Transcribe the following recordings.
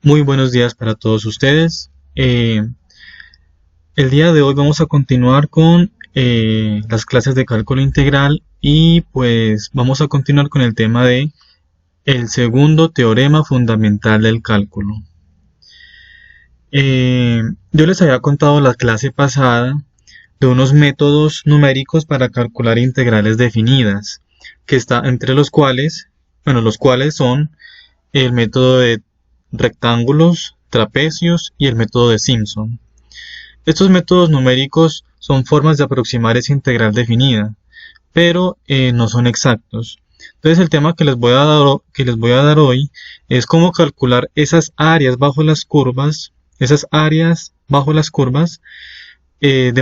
Muy buenos días para todos ustedes. El día de hoy vamos a continuar con las clases de cálculo integral y pues vamos a continuar con el tema de el segundo teorema fundamental del cálculo. Yo les había contado la clase pasada de unos métodos numéricos para calcular integrales definidas, que está entre los cuales son el método de rectángulos, trapecios y el método de Simpson. Estos métodos numéricos son formas de aproximar esa integral definida, pero no son exactos. Entonces el tema que les voy a dar hoy es cómo calcular esas áreas bajo las curvas, de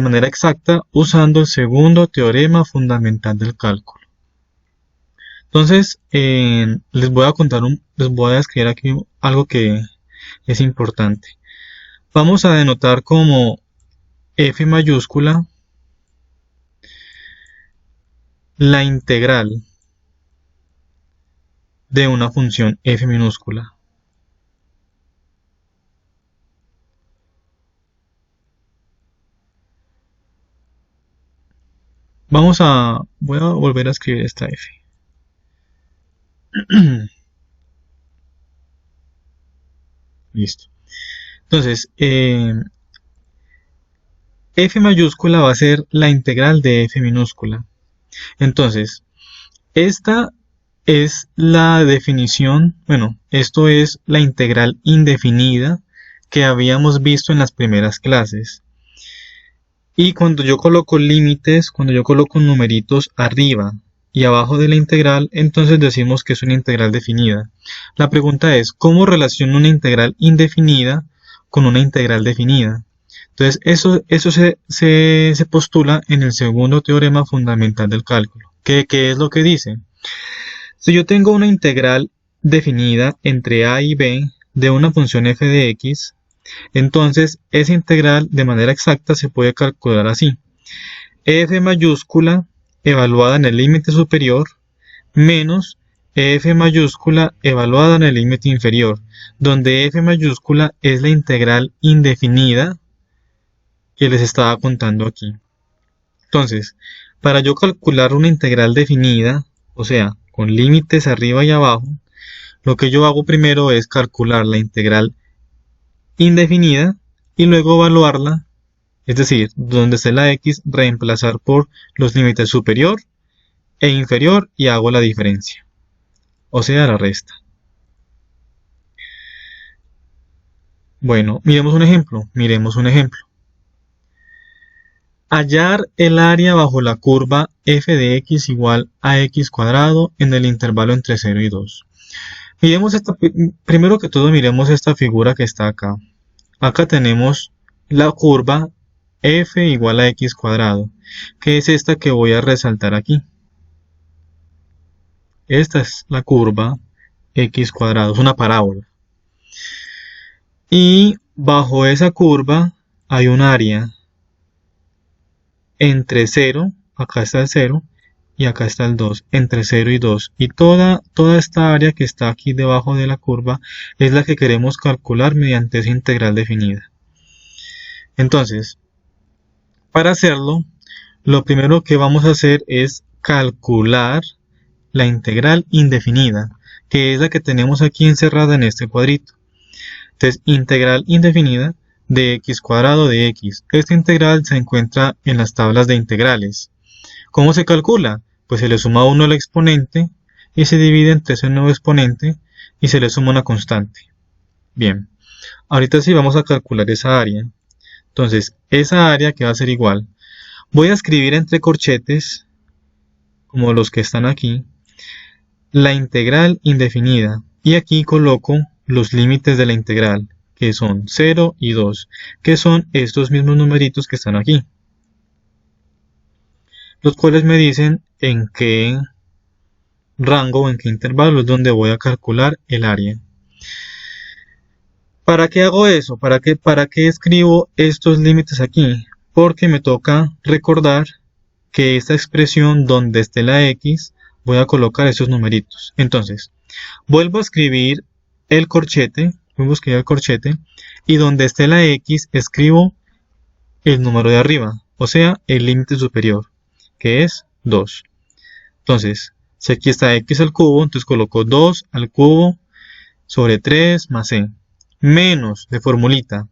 manera exacta usando el segundo teorema fundamental del cálculo. Entonces les voy a escribir aquí algo que es importante. Vamos a denotar como f mayúscula la integral de una función f minúscula. Voy a volver a escribir esta f. Listo. Entonces, f mayúscula va a ser la integral de f minúscula. Entonces, esta es la definición, esto es la integral indefinida que habíamos visto en las primeras clases. Y cuando yo coloco límites, cuando yo coloco numeritos arriba y abajo de la integral, entonces decimos que es una integral definida. La pregunta es, ¿cómo relaciono una integral indefinida con una integral definida? Entonces, eso se postula en el segundo teorema fundamental del cálculo. ¿Qué es lo que dice? Si yo tengo una integral definida entre a y b de una función f de x, entonces esa integral de manera exacta se puede calcular así. F mayúscula evaluada en el límite superior menos f mayúscula evaluada en el límite inferior, donde f mayúscula es la integral indefinida que les estaba contando aquí. Entonces, para yo calcular una integral definida, o sea, con límites arriba y abajo, lo que yo hago primero es calcular la integral indefinida y luego evaluarla, es decir, donde esté la x, reemplazar por los límites superior e inferior y hago la diferencia, o sea, la resta. Bueno, miremos un ejemplo. Hallar el área bajo la curva f de x igual a x cuadrado en el intervalo entre 0 y 2. Primero que todo miremos esta figura que está acá. Acá tenemos la curva f igual a x cuadrado, que es esta que voy a resaltar aquí. Esta es la curva x cuadrado, es una parábola. Y bajo esa curva hay un área entre 0, acá está el 0, y acá está el 2, entre 0 y 2. Y toda esta área que está aquí debajo de la curva es la que queremos calcular mediante esa integral definida. Entonces, para hacerlo, lo primero que vamos a hacer es calcular la integral indefinida, que es la que tenemos aquí encerrada en este cuadrito. Entonces, integral indefinida de x cuadrado de x. Esta integral se encuentra en las tablas de integrales. ¿Cómo se calcula? Pues se le suma 1 al exponente y se divide entre ese nuevo exponente y se le suma una constante. Bien, ahorita sí vamos a calcular esa área. Entonces, esa área que va a ser igual, voy a escribir entre corchetes, como los que están aquí, la integral indefinida. Y aquí coloco los límites de la integral, que son 0 y 2, que son estos mismos numeritos que están aquí, los cuales me dicen en qué rango o en qué intervalo es donde voy a calcular el área. ¿Para qué hago eso? ¿Para qué escribo estos límites aquí? Porque me toca recordar que esta expresión donde esté la x, voy a colocar esos numeritos. Entonces, vuelvo a escribir el corchete vuelvo a escribir el corchete, y donde esté la x escribo el número de arriba, o sea, el límite superior, que es 2. Entonces, si aquí está x al cubo, entonces coloco 2 al cubo sobre 3 más c, menos de formulita.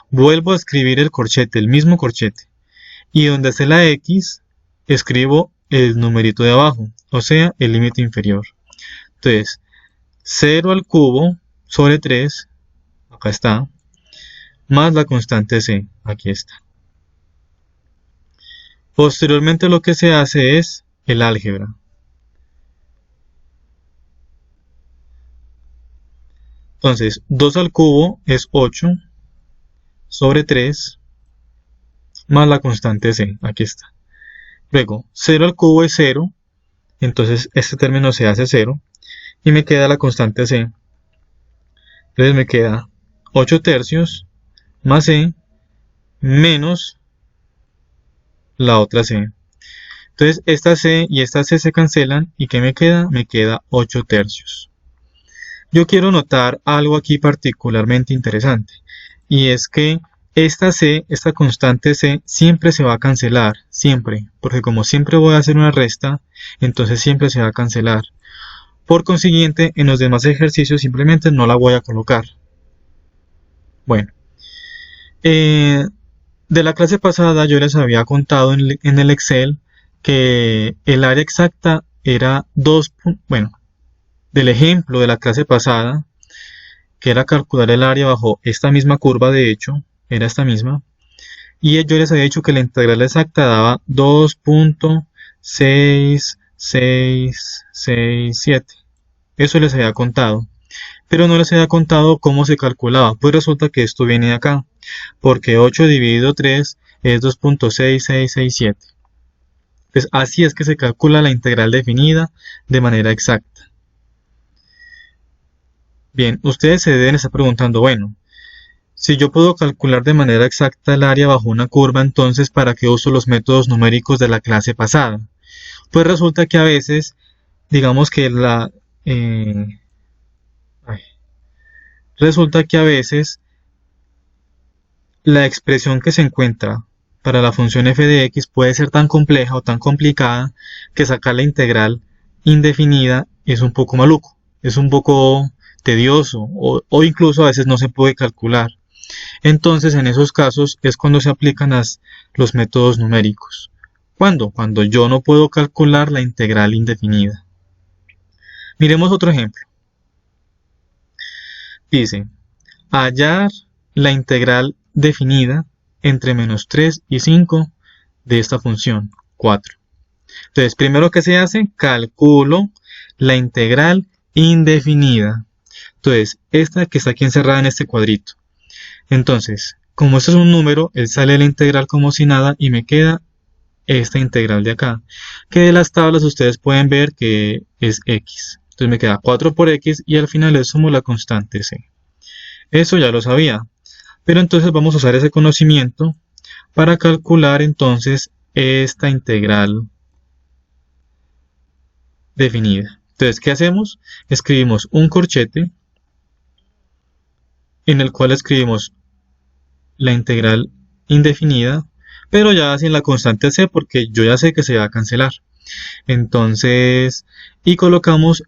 Vuelvo a escribir el corchete, el mismo corchete, y donde esté la x, escribo el numerito de abajo, o sea, el límite inferior. Entonces, 0 al cubo sobre 3, acá está, más la constante c, aquí está. Posteriormente lo que se hace es el álgebra. Entonces, 2 al cubo es 8 sobre 3 más la constante c, aquí está. Luego, 0 al cubo es 0, entonces este término se hace 0 y me queda la constante c. Entonces me queda 8 tercios más c menos la otra c. Entonces esta c y esta c se cancelan y ¿qué me queda? Me queda 8 tercios. Yo quiero notar algo aquí particularmente interesante, y es que esta c, esta constante c, siempre se va a cancelar, siempre, porque como siempre voy a hacer una resta, entonces siempre se va a cancelar. Por consiguiente, en los demás ejercicios simplemente no la voy a colocar. Bueno, de la clase pasada yo les había contado en el Excel que el área exacta era 2, bueno, del ejemplo de la clase pasada, que era calcular el área bajo esta misma curva, de hecho, era esta misma, y yo les había dicho que la integral exacta daba 2.6667. Eso les había contado, pero no les había contado cómo se calculaba. Pues resulta que esto viene de acá, porque 8 dividido 3 es 2.6667. Pues así es que se calcula la integral definida de manera exacta. Bien, ustedes se deben estar preguntando, bueno, si yo puedo calcular de manera exacta el área bajo una curva, entonces ¿para qué uso los métodos numéricos de la clase pasada? Pues resulta que a veces, digamos que resulta que a veces la expresión que se encuentra para la función f de x puede ser tan compleja o tan complicada que sacar la integral indefinida es un poco maluco, es un poco tedioso o incluso a veces no se puede calcular. Entonces en esos casos es cuando se aplican los métodos numéricos. ¿Cuándo? Cuando yo no puedo calcular la integral indefinida. Miremos otro ejemplo. Dice, hallar la integral definida entre menos 3 y 5 de esta función, 4. Entonces, primero que se hace, calculo la integral indefinida. Entonces, esta que está aquí encerrada en este cuadrito. Entonces, como esto es un número, él sale la integral como si nada y me queda esta integral de acá, que de las tablas ustedes pueden ver que es x. Entonces me queda 4 por x y al final le sumo la constante c. Eso ya lo sabía, pero entonces vamos a usar ese conocimiento para calcular entonces esta integral definida. Entonces, ¿qué hacemos? Escribimos un corchete en el cual escribimos la integral indefinida, pero ya sin la constante c porque yo ya sé que se va a cancelar. Entonces, y colocamos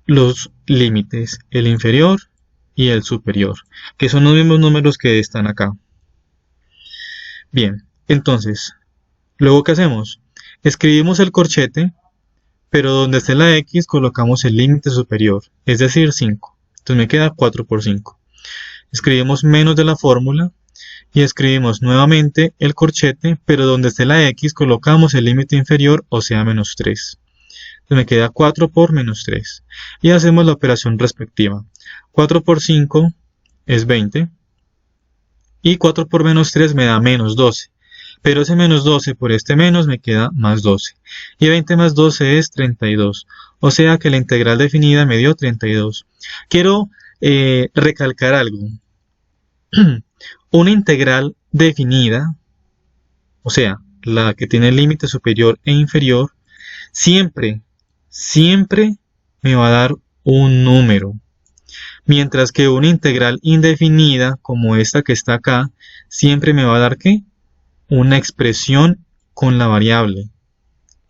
los límites, el inferior y el superior, que son los mismos números que están acá. Bien, entonces, luego ¿qué hacemos? Escribimos el corchete, pero donde esté la x colocamos el límite superior, es decir, 5. Entonces me queda 4 por 5. Escribimos menos de la fórmula y escribimos nuevamente el corchete, pero donde esté la x colocamos el límite inferior, o sea, menos 3. Entonces me queda 4 por menos 3. Y hacemos la operación respectiva. 4 por 5 es 20. Y 4 por menos 3 me da menos 12. Pero ese menos 12 por este menos me queda más 12. Y 20 más 12 es 32. O sea que la integral definida me dio 32. Quiero recalcar algo. Una integral definida, o sea, la que tiene límite superior e inferior, siempre me va a dar un número. Mientras que una integral indefinida, como esta que está acá, siempre me va a dar ¿qué? Una expresión con la variable.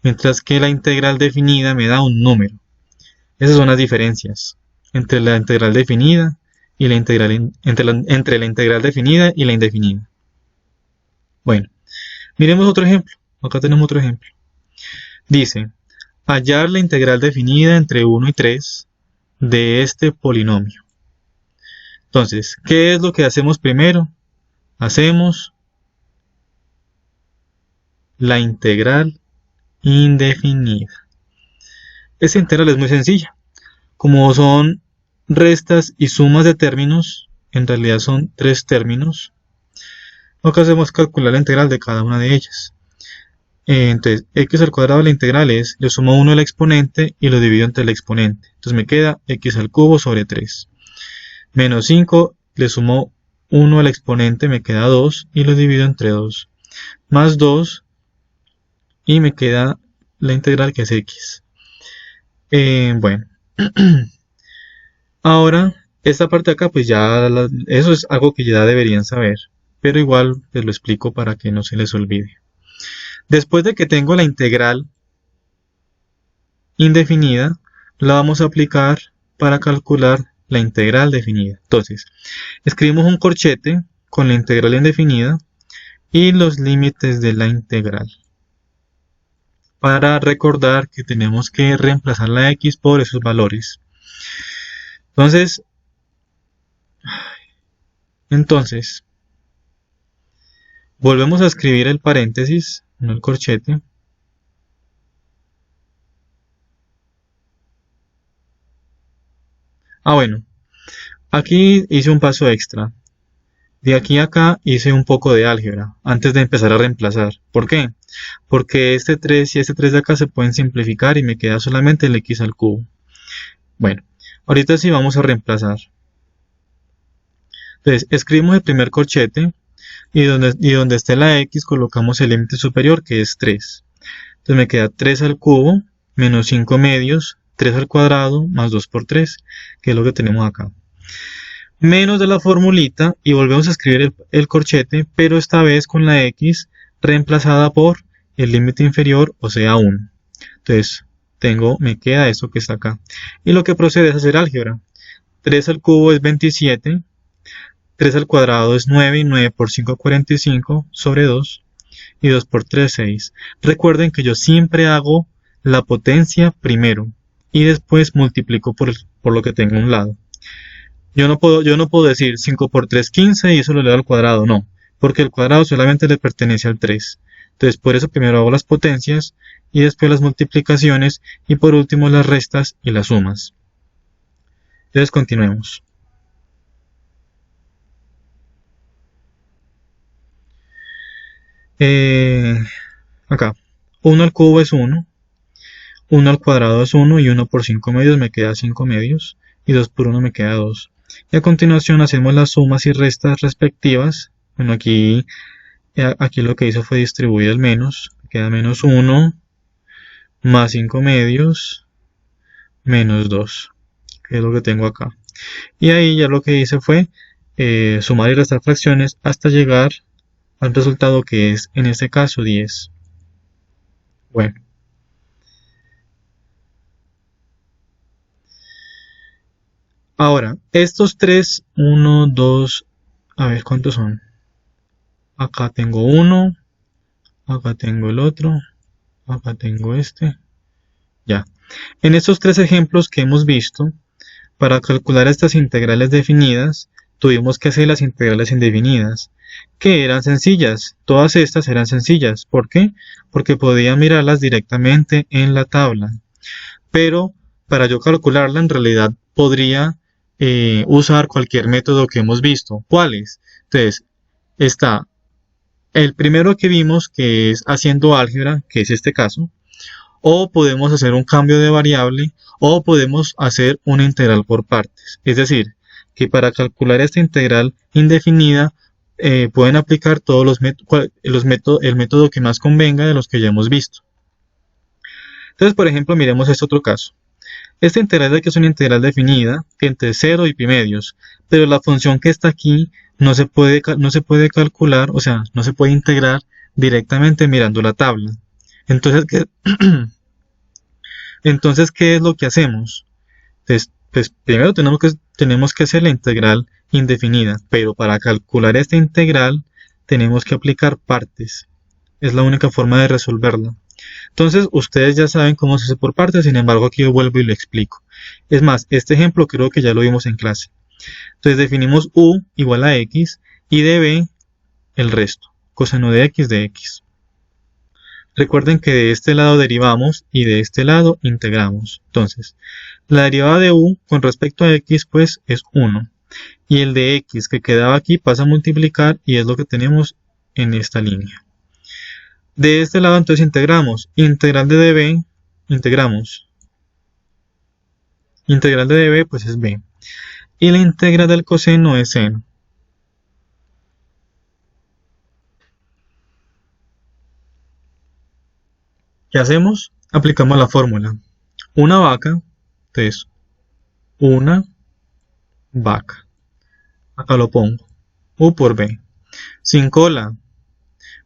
Mientras que la integral definida me da un número. Esas son las diferencias entre la integral definida y la integral entre la integral definida y la indefinida. Bueno, miremos otro ejemplo. Acá tenemos otro ejemplo. Dice, hallar la integral definida entre 1 y 3 de este polinomio. Entonces, ¿qué es lo que hacemos primero? Hacemos la integral indefinida. Esta integral es muy sencilla. Como son restas y sumas de términos, en realidad son 3 términos, lo que hacemos es calcular la integral de cada una de ellas. Entonces, x al cuadrado de la integral es, le sumo 1 al exponente y lo divido entre el exponente. Entonces me queda x al cubo sobre 3. Menos 5, le sumo 1 al exponente, me queda 2 y lo divido entre 2. Más 2 y me queda la integral que es x. Bueno, ahora esta parte de acá pues ya eso es algo que ya deberían saber, pero igual les lo explico para que no se les olvide. Después de que tengo la integral indefinida, la vamos a aplicar para calcular la integral definida. Entonces, escribimos un corchete con la integral indefinida y los límites de la integral. Para recordar que tenemos que reemplazar la x por esos valores. Entonces, volvemos a escribir el paréntesis, no el corchete. Bueno, aquí hice un paso extra. De aquí a acá hice un poco de álgebra antes de empezar a reemplazar. ¿Por qué? Porque este 3 y este 3 de acá se pueden simplificar y me queda solamente el x al cubo. Bueno, ahorita sí vamos a reemplazar. Entonces, escribimos el primer corchete y donde esté la x colocamos el límite superior que es 3. Entonces me queda 3 al cubo menos 5 medios, 3 al cuadrado más 2 por 3, que es lo que tenemos acá. Menos de la formulita y volvemos a escribir el corchete, pero esta vez con la x reemplazada por el límite inferior, o sea 1. Entonces me queda eso que está acá. Y lo que procede es hacer álgebra. 3 al cubo es 27, 3 al cuadrado es 9 y 9 por 5 45 sobre 2 y 2 por 3 6. Recuerden que yo siempre hago la potencia primero y después multiplico por lo que tengo a un lado. Yo no puedo decir 5 por 3, 15 y eso lo elevo al cuadrado, no, porque el cuadrado solamente le pertenece al 3. Entonces por eso primero hago las potencias y después las multiplicaciones y por último las restas y las sumas. Entonces continuemos. Acá, 1 al cubo es 1, 1 al cuadrado es 1 y 1 por 5 medios me queda 5 medios y 2 por 1 me queda 2. Y a continuación hacemos las sumas y restas respectivas. Bueno, aquí lo que hizo fue distribuir el menos. Queda menos 1 más 5 medios menos 2, que es lo que tengo acá. Y ahí ya lo que hice fue sumar y restar fracciones hasta llegar al resultado que es en este caso 10. Bueno. Ahora, estos 3, 1, 2, a ver cuántos son. Acá tengo uno, acá tengo el otro, acá tengo este. Ya. En estos 3 ejemplos que hemos visto, para calcular estas integrales definidas, tuvimos que hacer las integrales indefinidas, que eran sencillas. Todas estas eran sencillas. ¿Por qué? Porque podía mirarlas directamente en la tabla. Pero para yo calcularla, en realidad podría usar cualquier método que hemos visto. ¿Cuáles? Entonces, está el primero que vimos, que es haciendo álgebra, que es este caso, o podemos hacer un cambio de variable, o podemos hacer una integral por partes. Es decir, que para calcular esta integral indefinida, pueden aplicar todos el método que más convenga de los que ya hemos visto. Entonces, por ejemplo, miremos este otro caso. Esta integral de aquí es una integral definida entre 0 y pi medios, pero la función que está aquí no se puede calcular, o sea, no se puede integrar directamente mirando la tabla. Entonces, ¿qué es lo que hacemos? Pues primero tenemos que hacer la integral indefinida, pero para calcular esta integral tenemos que aplicar partes. Es la única forma de resolverla. Entonces, ustedes ya saben cómo se hace por partes, sin embargo, aquí yo vuelvo y lo explico. Es más, este ejemplo creo que ya lo vimos en clase. Entonces, definimos u igual a x y de b el resto, coseno de x de x. Recuerden que de este lado derivamos y de este lado integramos. Entonces, la derivada de u con respecto a x pues es 1. Y el de x que quedaba aquí pasa a multiplicar y es lo que tenemos en esta línea. De este lado entonces integramos. Integral de db, integramos. Integral de db pues es b. Y la integral del coseno es seno. ¿Qué hacemos? Aplicamos la fórmula. Una vaca, entonces, una vaca. Acá lo pongo. U por B. Sin cola.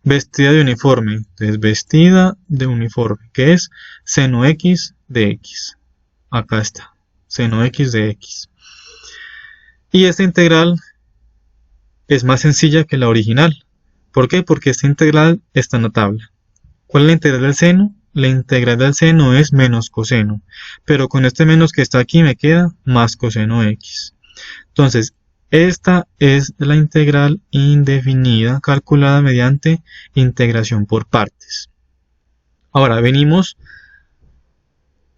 Vestida de uniforme. Entonces, vestida de uniforme. Que es seno x de x. Acá está. Seno x de x. Y esta integral es más sencilla que la original. ¿Por qué? Porque esta integral está en la tabla. ¿Cuál es la integral del seno? La integral del seno es menos coseno. Pero con este menos que está aquí me queda más coseno x. Entonces, esta es la integral indefinida calculada mediante integración por partes. Ahora venimos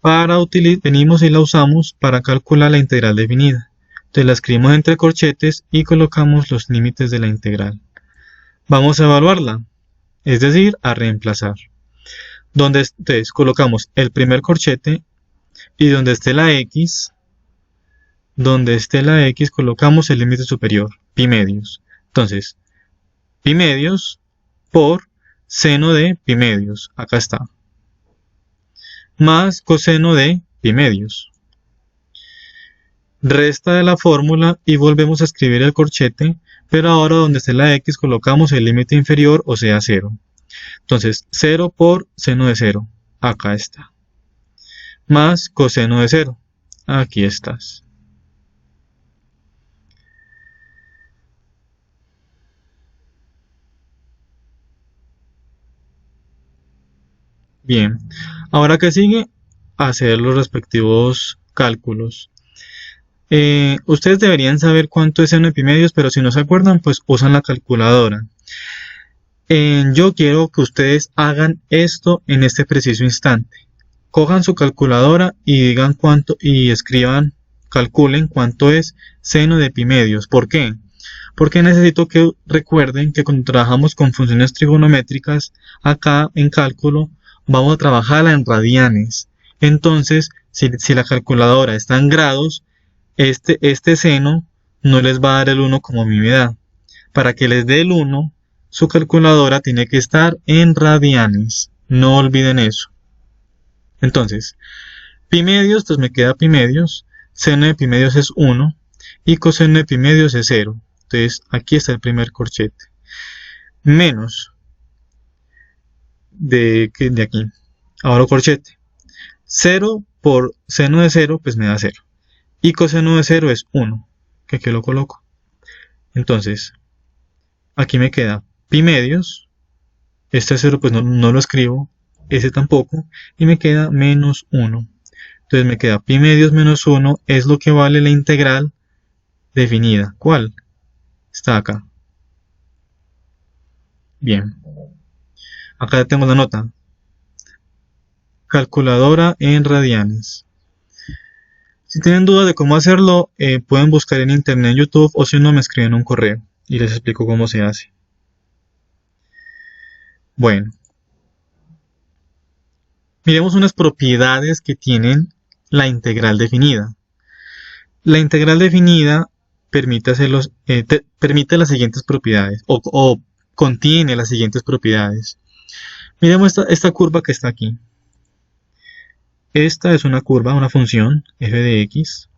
y la usamos para calcular la integral definida. Entonces la escribimos entre corchetes y colocamos los límites de la integral. Vamos a evaluarla, es decir, a reemplazar. Entonces colocamos el primer corchete y donde esté la x colocamos el límite superior, pi medios. Entonces, pi medios por seno de pi medios, acá está, más coseno de pi medios. Resta de la fórmula y volvemos a escribir el corchete, pero ahora donde esté la x colocamos el límite inferior, o sea 0. Entonces, 0 por seno de 0, acá está, más coseno de 0, aquí estás. Bien, ahora que sigue, hacer los respectivos cálculos. Ustedes deberían saber cuánto es seno de pi medios, pero si no se acuerdan, pues usan la calculadora. Yo quiero que ustedes hagan esto en este preciso instante. Cojan su calculadora y digan cuánto y calculen cuánto es seno de pi medios. ¿Por qué? Porque necesito que recuerden que cuando trabajamos con funciones trigonométricas, acá en cálculo, vamos a trabajarla en radianes. Entonces, si la calculadora está en grados, este seno no les va a dar el 1 como a mí me da. Para que les dé el 1, su calculadora tiene que estar en radianes. No olviden eso. Entonces, pi medios, pues me queda pi medios. Seno de pi medios es 1 y coseno de pi medios es 0. Entonces, aquí está el primer corchete. Menos de aquí. Ahora corchete. 0 por seno de 0, pues me da 0. Y coseno de 0 es 1, que aquí lo coloco. Entonces, aquí me queda pi medios. Este 0 pues no lo escribo, ese tampoco. Y me queda menos 1. Entonces me queda pi medios menos 1 es lo que vale la integral definida. ¿Cuál? Está acá. Bien. Acá tengo la nota. Calculadora en radianes. Si tienen duda de cómo hacerlo, pueden buscar en internet, en YouTube, o si no me escriben un correo y les explico cómo se hace. Bueno, miremos unas propiedades que tienen la integral definida. La integral definida permite las siguientes propiedades, o contiene las siguientes propiedades. Miremos esta curva que está aquí. esta es una curva, una función f de x.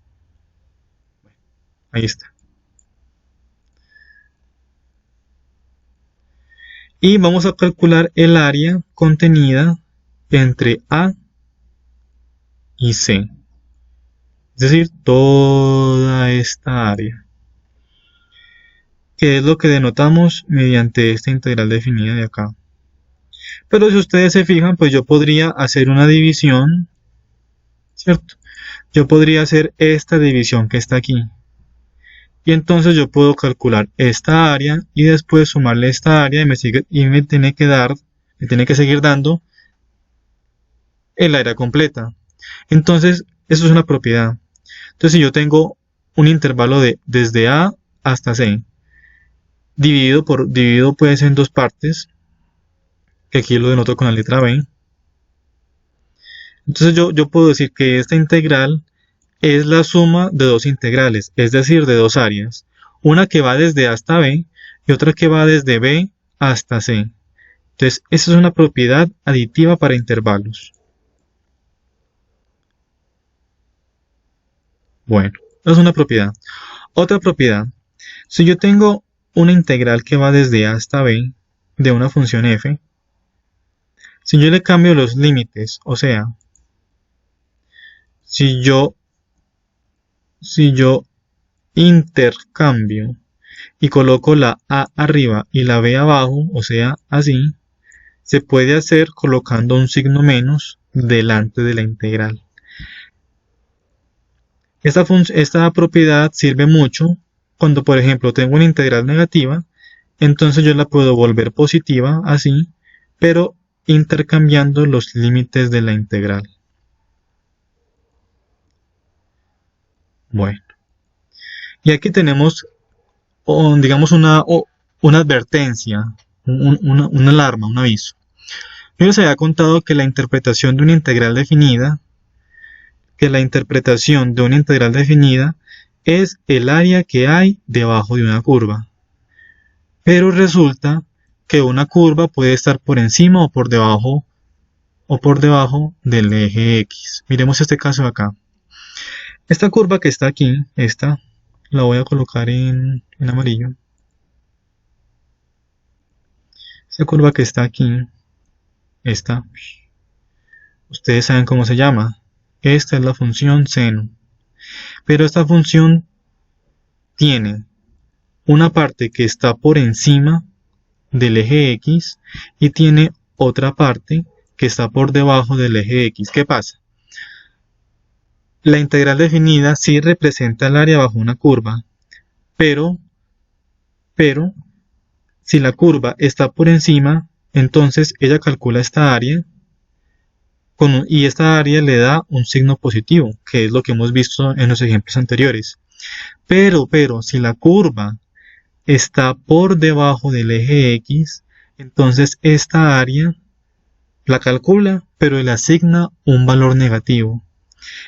Ahí está. Y vamos a calcular el área contenida entre A y C. Es decir, toda esta área. Que es lo que denotamos mediante esta integral definida de acá. Pero si ustedes se fijan, pues yo podría hacer una división, ¿cierto? Yo podría hacer esta división que está aquí. Y entonces yo puedo calcular esta área y después sumarle esta área y me tiene que seguir dando el área completa. Entonces, eso es una propiedad. Entonces, si yo tengo un intervalo de desde A hasta C, dividido puede ser en dos partes, que aquí lo denoto con la letra B. Entonces yo puedo decir que esta integral es la suma de dos integrales, es decir, de dos áreas. Una que va desde A hasta B y otra que va desde B hasta C. Entonces, esa es una propiedad aditiva para intervalos. Bueno, es una propiedad. Otra propiedad. Si yo tengo una integral que va desde A hasta B de una función f, si yo le cambio los límites, o sea, si yo intercambio y coloco la A arriba y la B abajo, o sea, así, se puede hacer colocando un signo menos delante de la integral. Esta propiedad sirve mucho cuando, por ejemplo, tengo una integral negativa, entonces yo la puedo volver positiva, así, pero intercambiando los límites de la integral. Bueno, y aquí tenemos, digamos, una advertencia, una alarma, un aviso. Yo les había contado que la interpretación de una integral definida, es el área que hay debajo de una curva. Pero resulta que una curva puede estar por encima o por debajo del eje X. Miremos este caso de acá. Esta curva que está aquí, esta, la voy a colocar en amarillo. Esta curva que está aquí, esta, ustedes saben cómo se llama. Esta es la función seno. Pero esta función tiene una parte que está por encima del eje X y tiene otra parte que está por debajo del eje X. ¿Qué pasa? La integral definida sí representa el área bajo una curva, pero si la curva está por encima, entonces ella calcula esta área y esta área le da un signo positivo, que es lo que hemos visto en los ejemplos anteriores. Pero si la curva está por debajo del eje X, entonces esta área la calcula, pero le asigna un valor negativo.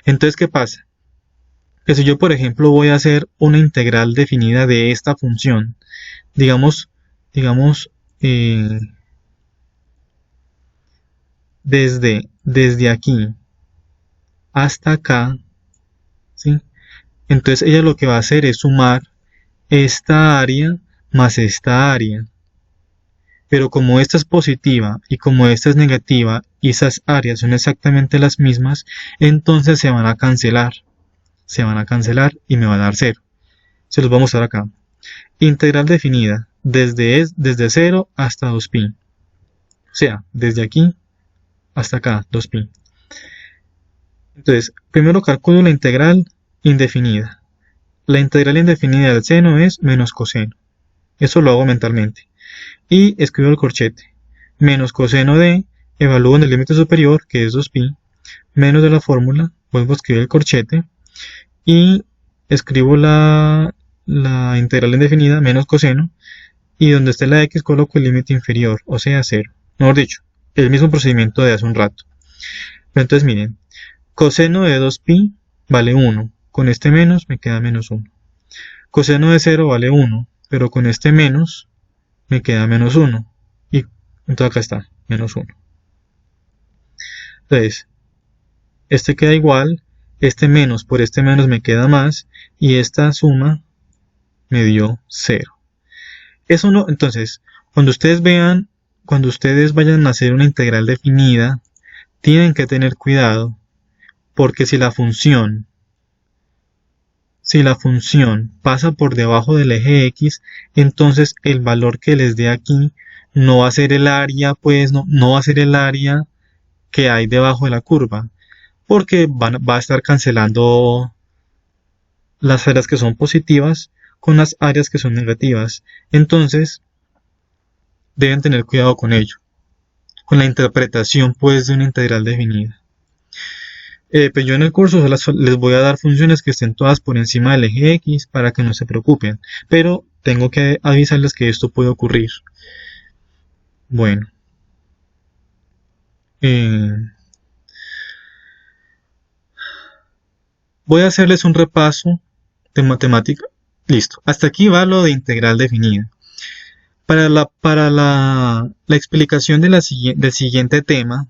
Entonces, ¿qué pasa? Que si yo, por ejemplo, voy a hacer una integral definida de esta función, digamos, desde aquí hasta acá, ¿sí? Entonces ella lo que va a hacer es sumar esta área más esta área. Pero como esta es positiva y como esta es negativa y esas áreas son exactamente las mismas, entonces se van a cancelar. Se van a cancelar y me va a dar 0. Se los voy a mostrar acá. Integral definida desde 0 hasta 2pi. O sea, desde aquí hasta acá, 2pi. Entonces, primero calculo la integral indefinida. La integral indefinida del seno es menos coseno. Eso lo hago mentalmente. Y escribo el corchete. Menos coseno de, evalúo en el límite superior, que es 2pi, menos de la fórmula, vuelvo a escribir el corchete, y escribo la integral indefinida, menos coseno, y donde esté la x coloco el límite inferior, o sea 0. Mejor dicho, el mismo procedimiento de hace un rato. Pero entonces miren, coseno de 2pi vale 1, con este menos me queda menos 1. Coseno de 0 vale 1, pero con este menos me queda menos 1. Y entonces acá está, menos 1. Entonces, este queda igual, este menos por este menos me queda más, y esta suma me dio 0. Eso no, entonces, cuando ustedes vayan a hacer una integral definida, tienen que tener cuidado, porque si la función pasa por debajo del eje X, entonces el valor que les dé aquí no va a ser el área, pues no va a ser el área que hay debajo de la curva, porque va a estar cancelando las áreas que son positivas con las áreas que son negativas. Entonces, deben tener cuidado con ello, con la interpretación pues de una integral definida. Pues yo en el curso les voy a dar funciones que estén todas por encima del eje X para que no se preocupen, pero tengo que avisarles que esto puede ocurrir. Bueno, voy a hacerles un repaso de matemática. Listo, hasta aquí va lo de integral definida. Para la explicación del siguiente tema,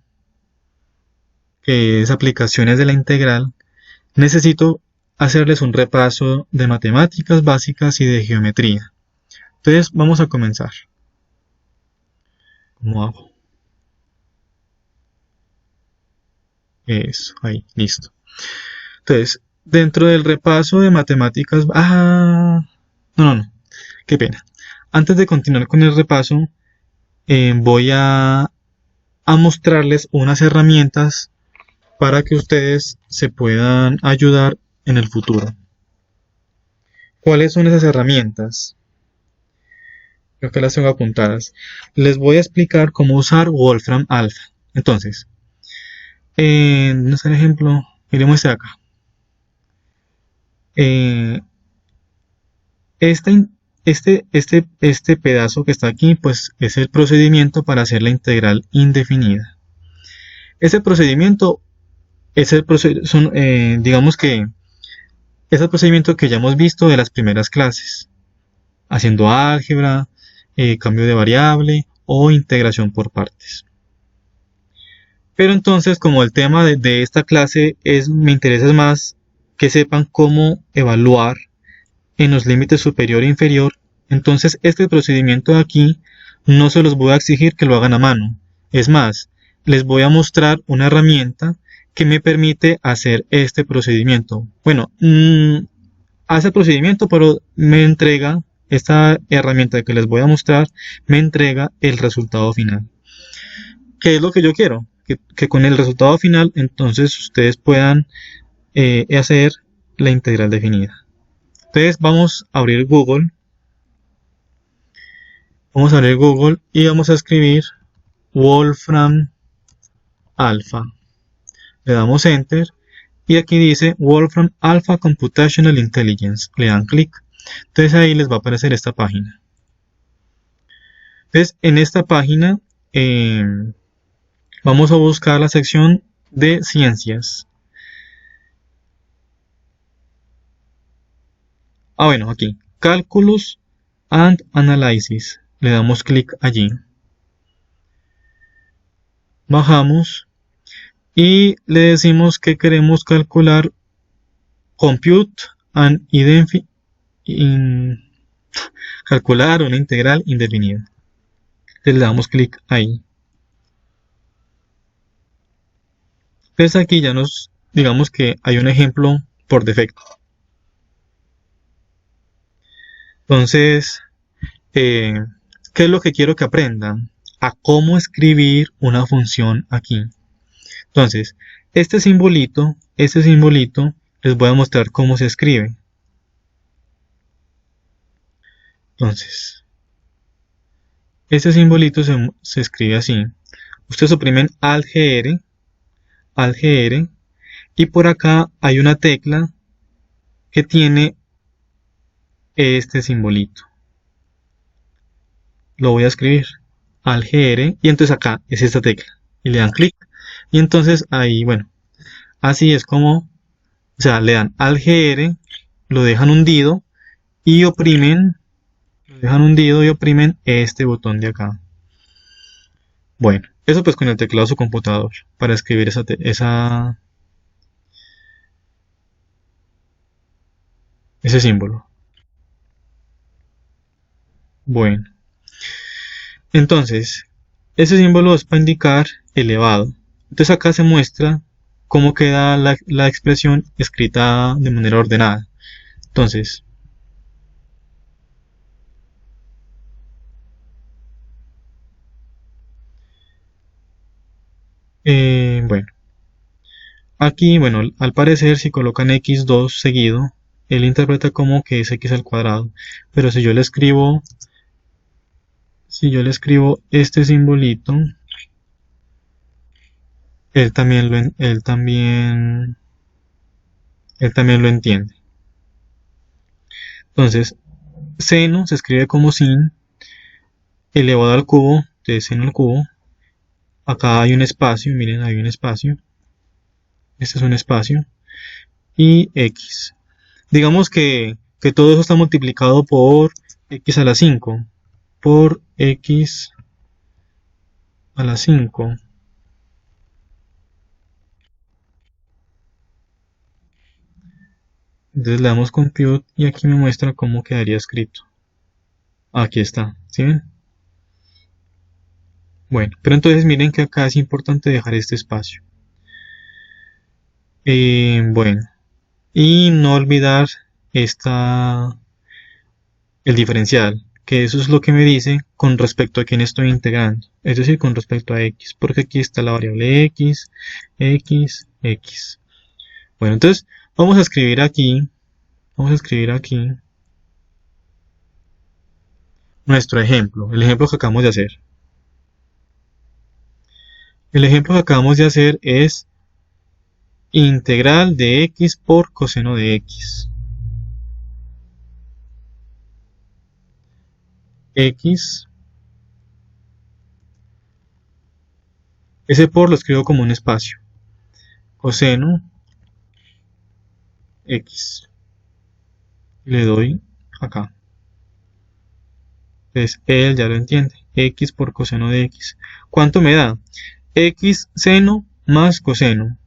que es aplicaciones de la integral, necesito hacerles un repaso de matemáticas básicas y de geometría. Entonces vamos a comenzar. ¿Cómo hago? Eso, ahí, listo. Entonces, dentro del repaso de matemáticas... no, qué pena. Antes de continuar con el repaso, voy a mostrarles unas herramientas para que ustedes se puedan ayudar en el futuro. ¿Cuáles son esas herramientas? Creo que las tengo apuntadas. Les voy a explicar cómo usar Wolfram Alpha. Entonces, no sé el ejemplo, miremos este de acá. Este pedazo que está aquí, pues es el procedimiento para hacer la integral indefinida. Ese procedimiento digamos que es el procedimiento que ya hemos visto de las primeras clases, haciendo álgebra, cambio de variable o integración por partes. Pero entonces, como el tema de esta clase me interesa más que sepan cómo evaluar en los límites superior e inferior, entonces este procedimiento de aquí no se los voy a exigir que lo hagan a mano. Es más, les voy a mostrar una herramienta que me permite hacer este procedimiento. Bueno, hace el procedimiento, pero me entrega, esta herramienta que les voy a mostrar, me entrega el resultado final. ¿Qué es lo que yo quiero? Que con el resultado final, entonces ustedes puedan hacer la integral definida. Entonces vamos a abrir Google. Vamos a abrir Google y vamos a escribir Wolfram Alpha. Le damos Enter y aquí dice Wolfram Alpha Computational Intelligence. Le dan clic. Entonces ahí les va a aparecer esta página. Entonces en esta página vamos a buscar la sección de ciencias. Bueno, aquí, Calculus and Analysis. Le damos clic allí. Bajamos y le decimos que queremos calcular Compute and calcular una integral indefinida. Le damos clic ahí. Entonces aquí ya digamos que hay un ejemplo por defecto. Entonces, ¿qué es lo que quiero que aprendan? A cómo escribir una función aquí. Entonces, este simbolito, les voy a mostrar cómo se escribe. Entonces, este simbolito se escribe así. Ustedes oprimen Alt GR, y por acá hay una tecla que tiene este simbolito. Lo voy a escribir Alt GR y entonces acá es esta tecla y le dan clic y entonces ahí, bueno, así es como, o sea, le dan Alt GR, lo dejan hundido y oprimen este botón de acá. Bueno, eso pues con el teclado de su computador para escribir esa ese símbolo. Bueno, entonces, ese símbolo es para indicar elevado. Entonces acá se muestra cómo queda la expresión escrita de manera ordenada. Entonces, bueno, aquí, bueno, al parecer si colocan x2 seguido, él interpreta como que es x al cuadrado. Pero si yo le escribo este simbolito, él también lo entiende. Entonces, seno se escribe como sin elevado al cubo, de seno al cubo. Acá hay un espacio, miren, hay un espacio. Este es un espacio. Y x. Digamos que todo eso está multiplicado por x a la 5. Por x a la 5. Entonces le damos compute y aquí me muestra cómo quedaría escrito. Aquí está, ¿sí ven? Bueno, pero entonces miren que acá es importante dejar este espacio. Bueno, y no olvidar esta, el diferencial, que eso es lo que me dice con respecto a quién estoy integrando, es decir, con respecto a x, porque aquí está la variable x, x, x. Bueno, entonces vamos a escribir aquí nuestro ejemplo, el ejemplo que acabamos de hacer. El ejemplo que acabamos de hacer es integral de x por coseno de x. X, ese por lo escribo como un espacio. Coseno x. Le doy acá. Entonces él ya lo entiende. X por coseno de x. ¿Cuánto me da? X seno más coseno.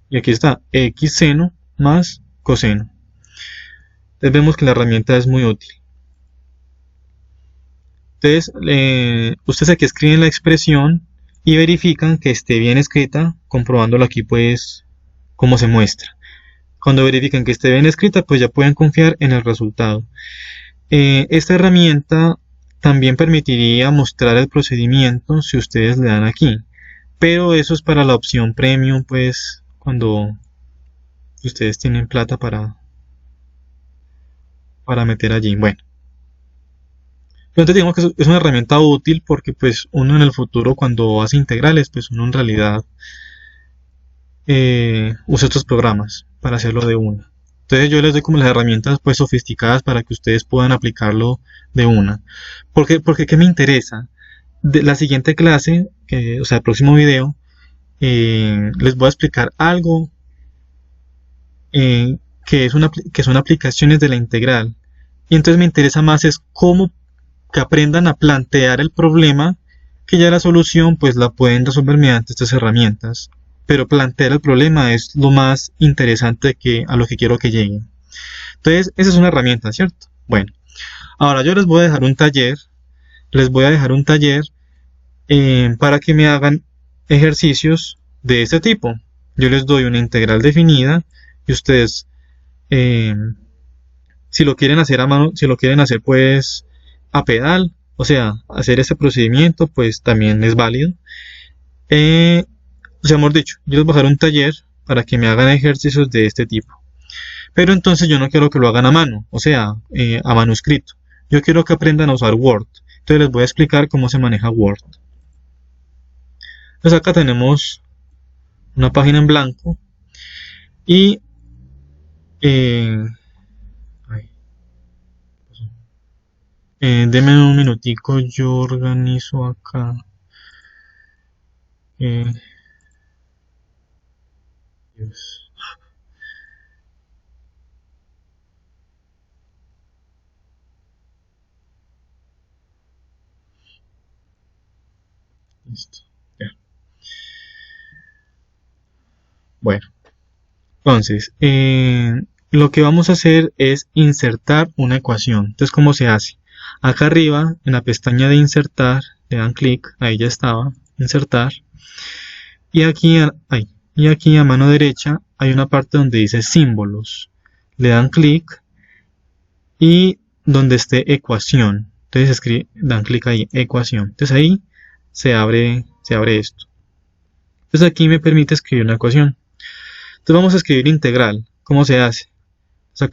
Y aquí está x seno más coseno. Entonces vemos que la herramienta es muy útil. Entonces, ustedes aquí escriben la expresión y verifican que esté bien escrita, comprobándolo aquí pues cómo se muestra. Cuando verifican que esté bien escrita, pues ya pueden confiar en el resultado. Esta herramienta también permitiría mostrar el procedimiento si ustedes le dan aquí, pero eso es para la opción premium, pues cuando ustedes tienen plata para meter allí. Bueno, entonces digamos que es una herramienta útil porque pues uno en el futuro cuando hace integrales, pues uno en realidad usa estos programas para hacerlo de una. Entonces yo les doy como las herramientas pues sofisticadas para que ustedes puedan aplicarlo de una. Porque ¿qué me interesa? De la siguiente clase, o sea, el próximo video, les voy a explicar algo que son aplicaciones de la integral. Y entonces me interesa más es cómo que aprendan a plantear el problema, que ya la solución pues la pueden resolver mediante estas herramientas. Pero plantear el problema es lo más interesante a lo que quiero que lleguen. Entonces, esa es una herramienta, ¿cierto? Bueno, ahora yo les voy a dejar un taller para que me hagan ejercicios de este tipo. Yo les doy una integral definida y ustedes, eh, si lo quieren hacer a mano, si lo quieren hacer pues a pedal, o sea, hacer este procedimiento, pues también es válido. O sea, hemos dicho, yo les voy a dejar un taller para que me hagan ejercicios de este tipo. Pero entonces yo no quiero que lo hagan a mano, o sea, a manuscrito. Yo quiero que aprendan a usar Word. Entonces les voy a explicar cómo se maneja Word. Entonces acá tenemos una página en blanco y eh, denme un minutico, yo organizo acá. Eh, Dios. Listo. Ya. Bueno, Entonces, lo que vamos a hacer es insertar una ecuación. Entonces, ¿cómo se hace? Acá arriba, en la pestaña de insertar, le dan clic, ahí ya estaba, insertar. Y aquí a mano derecha hay una parte donde dice símbolos. Le dan clic y donde esté ecuación. Entonces dan clic ahí, ecuación. Entonces ahí se abre esto. Entonces aquí me permite escribir una ecuación. Entonces vamos a escribir integral. ¿Cómo se hace? Pues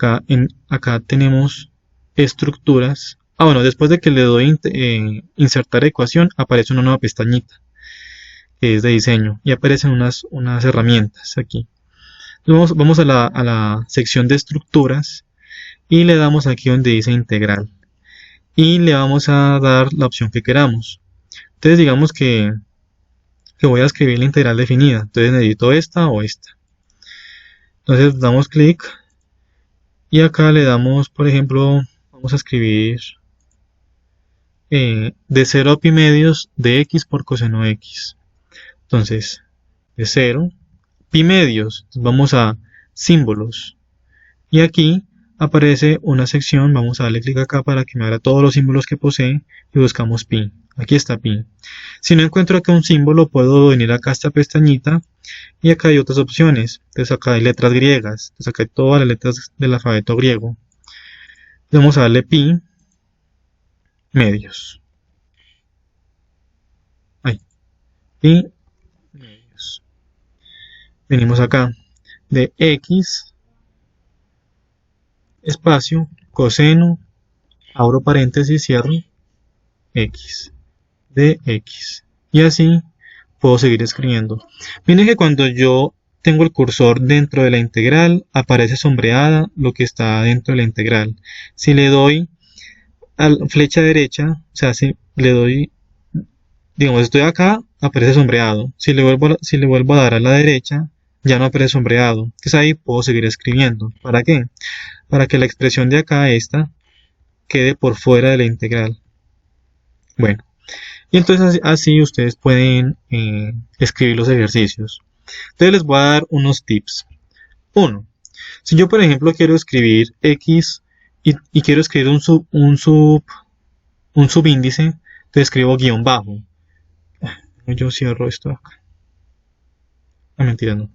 acá tenemos estructuras. Bueno, después de que le doy insertar ecuación, aparece una nueva pestañita que es de diseño y aparecen unas herramientas aquí. Vamos a la sección de estructuras y le damos aquí donde dice integral y le vamos a dar la opción que queramos. Entonces digamos que voy a escribir la integral definida, entonces necesito esta o esta. Entonces damos clic y acá le damos, por ejemplo, vamos a escribir de 0 a pi medios de x por coseno x. Entonces, de 0, pi medios, vamos a símbolos. Y aquí aparece una sección, vamos a darle clic acá para que me abra todos los símbolos que posee y buscamos pi. Aquí está pi. Si no encuentro acá un símbolo, puedo venir acá a esta pestañita y acá hay otras opciones. Entonces acá hay letras griegas, entonces acá hay todas las letras del alfabeto griego. Vamos a darle pi medios. Ahí, pi medios. Venimos acá de x, espacio, coseno, abro paréntesis, cierro, x, de x. Y así puedo seguir escribiendo. Miren que cuando yo tengo el cursor dentro de la integral, aparece sombreada lo que está dentro de la integral. Si le doy a la flecha derecha, o sea, si le doy, digamos, estoy acá, aparece sombreado. Si le vuelvo a dar a la derecha, ya no aparece sombreado. Entonces ahí puedo seguir escribiendo. ¿Para qué? Para que la expresión de acá, esta, quede por fuera de la integral. Bueno, y entonces así ustedes pueden escribir los ejercicios. Entonces les voy a dar unos tips. 1. Si yo por ejemplo quiero escribir x y quiero escribir un subíndice, entonces escribo guión bajo. Yo cierro esto acá. Mentira, no.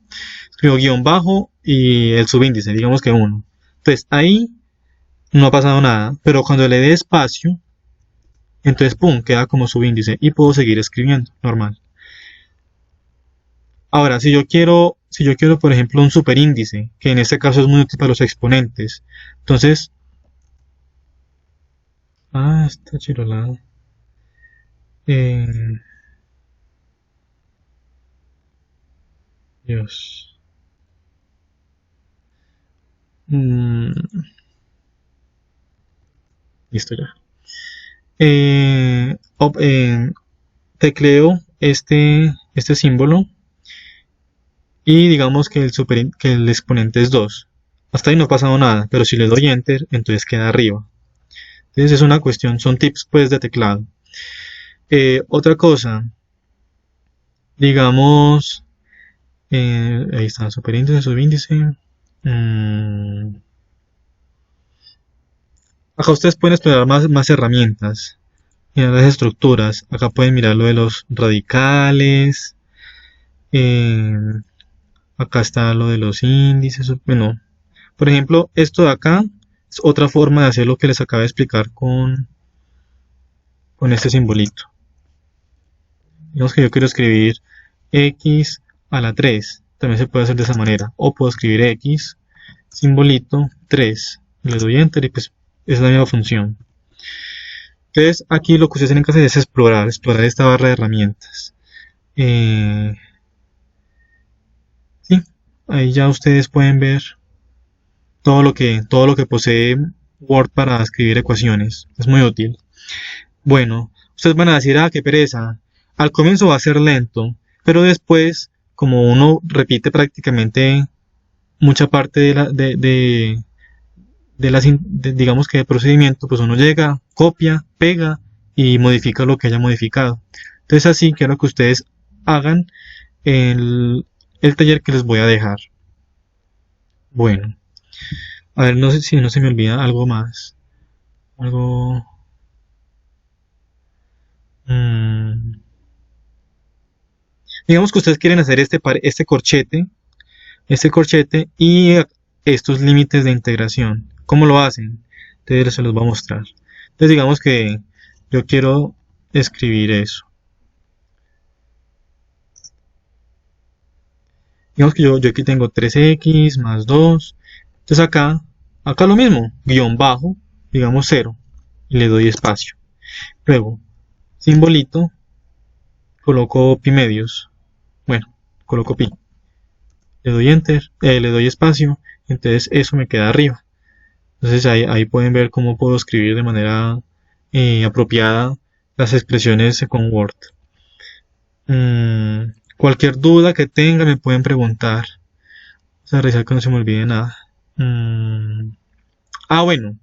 Escribo guión bajo y el subíndice, digamos que 1. Entonces ahí no ha pasado nada, pero cuando le dé espacio, entonces pum, queda como subíndice y puedo seguir escribiendo, normal. Ahora, si yo quiero, por ejemplo, un superíndice, que en este caso es muy útil para los exponentes, entonces, está chirolado. Dios. Listo ya. Tecleo este símbolo y digamos que el exponente es 2. Hasta ahí no ha pasado nada, pero si le doy enter, entonces queda arriba. Entonces es una cuestión, son tips pues de teclado. Otra cosa, digamos, ahí está, superíndice, subíndice. Acá ustedes pueden explorar más herramientas. Mirar las estructuras. Acá pueden mirar lo de los radicales. Acá está lo de los índices. Bueno, por ejemplo, esto de acá es otra forma de hacer lo que les acabo de explicar con este simbolito. Digamos que yo quiero escribir x a la 3. También se puede hacer de esa manera. O puedo escribir x, simbolito 3. Le doy enter y pues es la misma función. Entonces aquí lo que ustedes tienen que hacer es explorar esta barra de herramientas. Sí, ahí ya ustedes pueden ver todo lo que posee Word para escribir ecuaciones. Es muy útil. Bueno, ustedes van a decir, qué pereza. Al comienzo va a ser lento, pero después, como uno repite prácticamente mucha parte digamos que de procedimiento, pues uno llega, copia, pega y modifica lo que haya modificado. Entonces así quiero que ustedes hagan el taller que les voy a dejar. Bueno, a ver, no sé si no se me olvida algo más. Algo... Digamos que ustedes quieren hacer este corchete y estos límites de integración. ¿Cómo lo hacen? Entonces se los voy a mostrar. Entonces digamos que yo quiero escribir eso. Digamos que yo aquí tengo 3x más 2. Entonces acá lo mismo, guión bajo, digamos 0. Y le doy espacio. Luego, simbolito, coloco pi medios. Bueno, coloco pi. Le doy enter, le doy espacio. Entonces eso me queda arriba. Entonces ahí pueden ver cómo puedo escribir de manera apropiada las expresiones con Word. Cualquier duda que tenga me pueden preguntar. Vamos a revisar que no se me olvide nada. Bueno.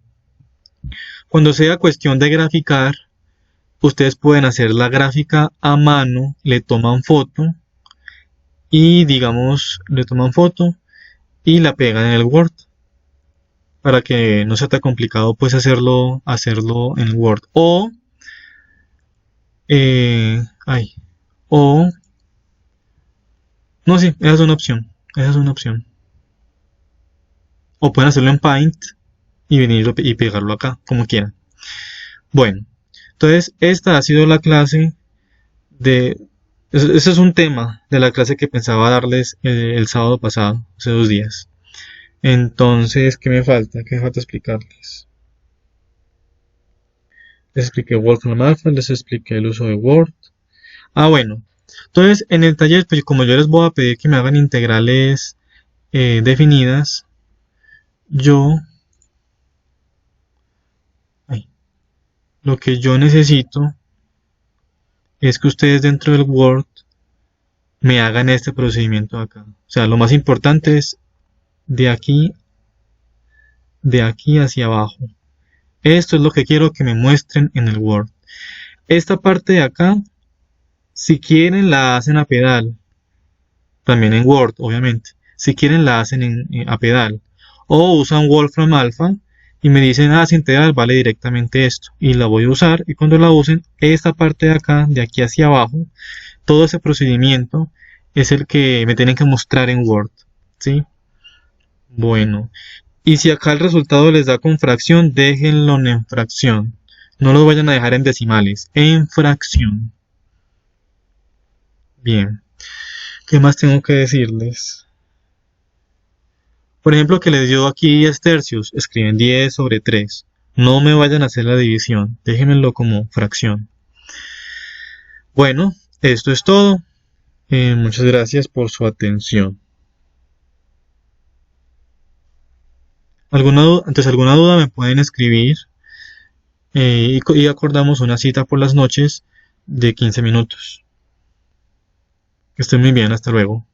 Cuando sea cuestión de graficar, ustedes pueden hacer la gráfica a mano, le toman foto y digamos, le toman foto y la pegan en el Word. Para que no sea tan complicado pues hacerlo en Word. O no, sí, esa es una opción. Esa es una opción. O pueden hacerlo en Paint y venir y pegarlo acá, como quieran. Bueno, entonces esta ha sido la clase de... Ese es un tema de la clase que pensaba darles el sábado pasado, hace 2 días. Entonces, ¿qué me falta? ¿Qué me falta explicarles? Les expliqué Wolfram Alpha, les expliqué el uso de Word. Bueno. Entonces, en el taller, pues como yo les voy a pedir que me hagan integrales definidas, lo que yo necesito es que ustedes dentro del Word me hagan este procedimiento acá. O sea, lo más importante es de aquí hacia abajo. Esto es lo que quiero que me muestren en el Word. Esta parte de acá, si quieren la hacen a pedal. También en Word, obviamente. Si quieren la hacen a pedal. O usan Wolfram Alpha y me dicen, esa integral vale directamente esto. Y la voy a usar y cuando la usen, esta parte de acá, de aquí hacia abajo, todo ese procedimiento es el que me tienen que mostrar en Word. ¿Sí? Bueno. Y si acá el resultado les da con fracción, déjenlo en fracción. No lo vayan a dejar en decimales, en fracción. Bien. ¿Qué más tengo que decirles? Por ejemplo, que les dio aquí 10 tercios, escriben 10 sobre 3. No me vayan a hacer la división, déjenmelo como fracción. Bueno, esto es todo. Muchas gracias por su atención. ¿Alguna duda me pueden escribir y acordamos una cita por las noches de 15 minutos. Que estén muy bien, hasta luego.